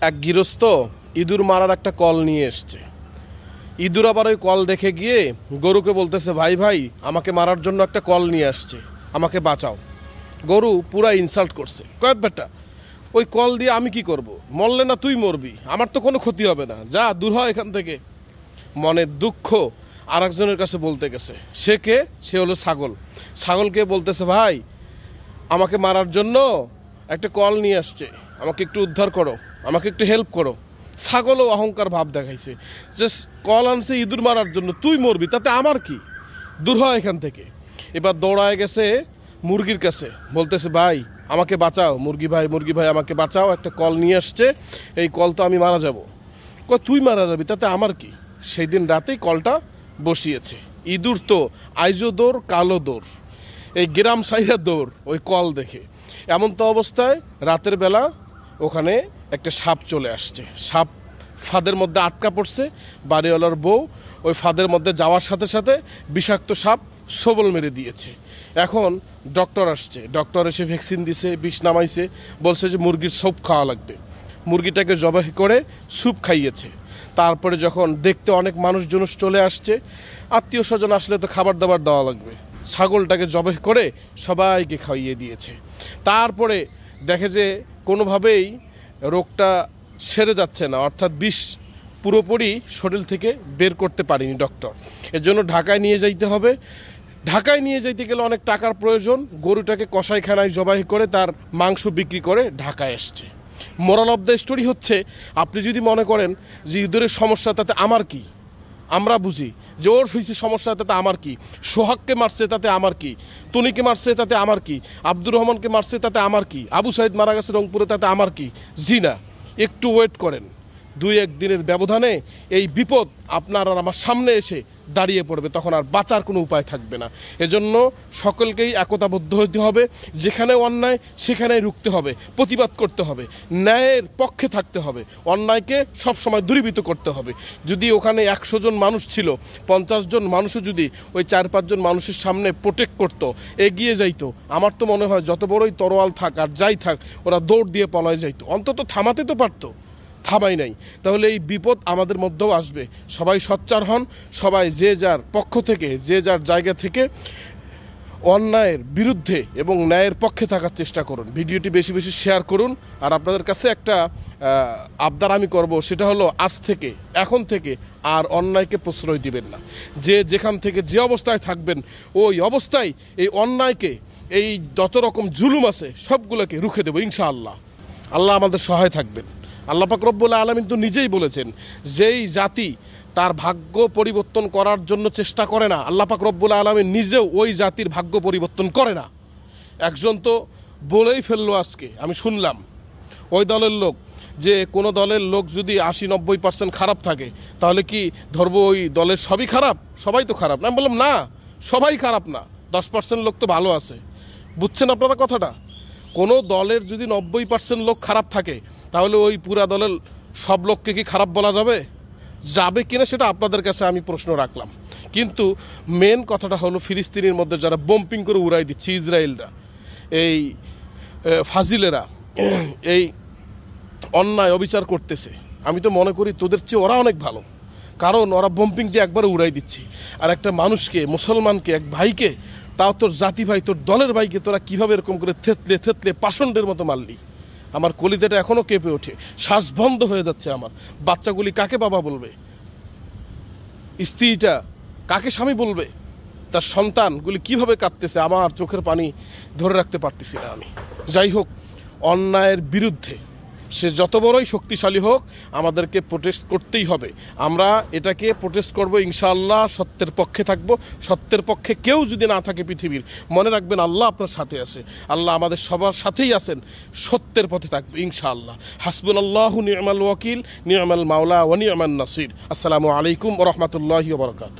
এক গৃহস্থ ইঁদুর মারার একটা কল নিয়ে এসছে। ইঁদুর আবার ওই কল দেখে গিয়ে গরুকে বলতেছে, ভাই ভাই আমাকে মারার জন্য একটা কল নিয়ে আসছে, আমাকে বাঁচাও। গরু পুরা ইনসাল্ট করছে, কয়েক বেটা ওই কল দিয়ে আমি কি করব, মরলে না তুই মরবি, আমার তো কোনো ক্ষতি হবে না, যা দূর হয় এখান থেকে। মনের দুঃখ আর একজনের কাছে বলতে গেছে। সে কে? সে হলো ছাগল। ছাগলকে বলতেছে, ভাই আমাকে মারার জন্য একটা কল নিয়ে আসছে, আমাকে একটু উদ্ধার করো, আমাকে একটু হেল্প করো। ছাগলও অহংকার ভাব দেখাইছে যে কল আনছে ইঁদুর মারার জন্য, তুই মরবি, তাতে আমার কি, দূর হয় এখান থেকে। এবার দৌড়ায় গেছে মুরগির কাছে, বলতেছে, ভাই আমাকে বাঁচাও, মুরগি ভাই আমাকে বাঁচাও, একটা কল নিয়ে আসছে, এই কল তো আমি মারা যাব। তুই মারা যাবি, তাতে আমার কি। সেই দিন রাতেই কলটা বসিয়েছে। ইঁদুর তো আইজো দৌড় কালো দৌড়, এই গ্রাম সাইরা দৌড় ওই কল দেখে। এমন তো অবস্থায় রাতের বেলা ওখানে একটা সাপ চলে আসছে। সাপ ফাঁদের মধ্যে আটকা পড়ছে। বাড়িওয়ালার বউ ওই ফাঁদের মধ্যে যাওয়ার সাথে সাথে বিষাক্ত সাপ সবল মেরে দিয়েছে। এখন ডক্টর আসছে, ডক্টর এসে ভ্যাকসিন দিছে, বিষ নামাইছে, বলছে যে মুরগির স্যুপ খাওয়া লাগবে। মুরগিটাকে জবাই করে স্যুপ খাইয়েছে। তারপরে যখন দেখতে অনেক মানুষজন চলে আসছে, আত্মীয় স্বজন আসলে তো খাবার দাবার দেওয়া লাগবে, ছাগলটাকে জবাই করে সবাইকে খাইয়ে দিয়েছে। তারপরে দেখে যে কোনোভাবেই রোগটা সেরে যাচ্ছে না, অর্থাৎ বিষ পুরোপুরি শরীর থেকে বের করতে পারেনি ডক্টর। এর জন্য ঢাকায় নিয়ে যাইতে হবে। ঢাকায় নিয়ে যাইতে গেলে অনেক টাকার প্রয়োজন। গরুটাকে কসাইখানায় জবাই করে তার মাংস বিক্রি করে ঢাকায় এসছে। মোরাল অফ দ্য স্টোরি হচ্ছে, আপনি যদি মনে করেন যে ইঁদুরের সমস্যা, তাতে আমার কি, আমরা বুঝি যে ওর হয়েছে সমস্যা, তাতে আমার কি, সোহাগকে মারছে তাতে আমার কি, তনিকে মারছে তাতে আমার কি, আব্দুর রহমানকে মারছে তাতে আমার কি, আবু সাইদ মারা গেছে রংপুরে তাতে আমার কি। জি না, একটু ওয়েট করেন, 2-1 দিনের ব্যবধানে এই বিপদ আপনার আর আমার সামনে এসে দাঁড়িয়ে পড়বে, তখন আর বাঁচার কোনো উপায় থাকবে না। এজন্য সকলকেই একতাবদ্ধ হতে হবে। যেখানে অন্যায় সেখানেই রুখতে হবে, প্রতিবাদ করতে হবে, ন্যায়ের পক্ষে থাকতে হবে, অন্যায়কে সবসময় দূরীভূত করতে হবে। যদি ওখানে 100 জন মানুষ ছিল, 50 জন মানুষও যদি ওই 4-5 জন মানুষের সামনে প্রোটেক্ট করত, এগিয়ে যাইতো, আমার তো মনে হয় যত বড়ই তরোয়াল থাক আর যাই থাক, ওরা দৌড় দিয়ে পলায় যাইতো, অন্তত থামাতে তো পারতো, থামাই নাই। তাহলে এই বিপদ আমাদের মধ্যেও আসবে। সবাই সোচ্চার হন, সবাই যে যার পক্ষ থেকে, যে যার জায়গা থেকে অন্যায়ের বিরুদ্ধে এবং ন্যায়ের পক্ষে থাকার চেষ্টা করুন। ভিডিওটি বেশি বেশি শেয়ার করুন। আর আপনাদের কাছে একটা আবদার আমি করব, সেটা হলো আজ থেকে, এখন থেকে আর অন্যায়কে প্রশ্রয় দিবেন না। যে যেখান থেকে যে অবস্থায় থাকবেন, ওই অবস্থায় এই অন্যায়কে, এই যত রকম জুলুম আছে সবগুলোকে রুখে দেবো ইনশাআল্লাহ। আল্লাহ আমাদের সহায় থাকবেন। আল্লাহ পাক রব্বুল আলামিন তো নিজেই বলেছেন, যেই জাতি তার ভাগ্য পরিবর্তন করার জন্য চেষ্টা করে না, আল্লাহ পাক রব্বুল আলামিন নিজেও ওই জাতির ভাগ্য পরিবর্তন করে না। একজন তো বলেই ফেললো আজকে, আমি শুনলাম ওই দলের লোক, যে কোনো দলের লোক যদি 80-90% খারাপ থাকে, তাহলে কি ধরবো ওই দলের সবই খারাপ? সবাই তো খারাপ না। আমি বললাম না, সবাই খারাপ না, 10% লোক তো ভালো আছে। বুঝছেন আপনারা কথাটা? কোনো দলের যদি 90% লোক খারাপ থাকে, তাহলে ওই পুরা দলের সব লোককে কি খারাপ বলা যাবে? যাবে কিনা সেটা আপনাদের কাছে আমি প্রশ্ন রাখলাম। কিন্তু মেন কথাটা হলো, ফিলিস্তিনের মধ্যে যারা বোম্পিং করে উড়াই দিচ্ছে, ইসরায়েলরা, এই ফাজিলেরা এই অন্যায় অবিচার করতেছে, আমি তো মনে করি তোদের চেয়ে ওরা অনেক ভালো। কারণ ওরা বোম্পিং দিয়ে একবারে উড়াই দিচ্ছে। আর একটা মানুষকে, মুসলমানকে, এক ভাইকে, তাও তোর জাতি ভাই, তোর দলের ভাইকে তোরা কীভাবে এরকম করে থেতলে পাষণ্ডের মতো মারলি? আমার কলিজাটা এখনও কেঁপে ওঠে, শ্বাস বন্ধ হয়ে যাচ্ছে আমার। বাচ্চাগুলি কাকে বাবা বলবে? স্ত্রীটা কাকে স্বামী বলবে? তার সন্তানগুলি কিভাবে কাঁদতেছে, আমার চোখের পানি ধরে রাখতে পারতেছি না আমি। যাই হোক, অন্যায়ের বিরুদ্ধে সে যত বড়ই শক্তিশালী হোক, আমাদেরকে প্রোটেস্ট করতেই হবে। আমরা এটাকে প্রোটেস্ট করব ইনশাআল্লাহ, সত্যের পক্ষে থাকব। সত্যের পক্ষে কেউ যদি না থাকে পৃথিবীর, মনে রাখবেন আল্লাহ আপনার সাথে আছে, আল্লাহ আমাদের সবার সাথেই আছেন, সত্যের পথে থাকবে ইনশাআল্লাহ। হাসবুনাল্লাহু নি'মাল ওয়াকিল, নি'মাল মাওলা ওয়া নি'মান নাসির। আসসালামু আলাইকুম ওয়া রাহমাতুল্লাহি ওয়া বারাকাতুহু।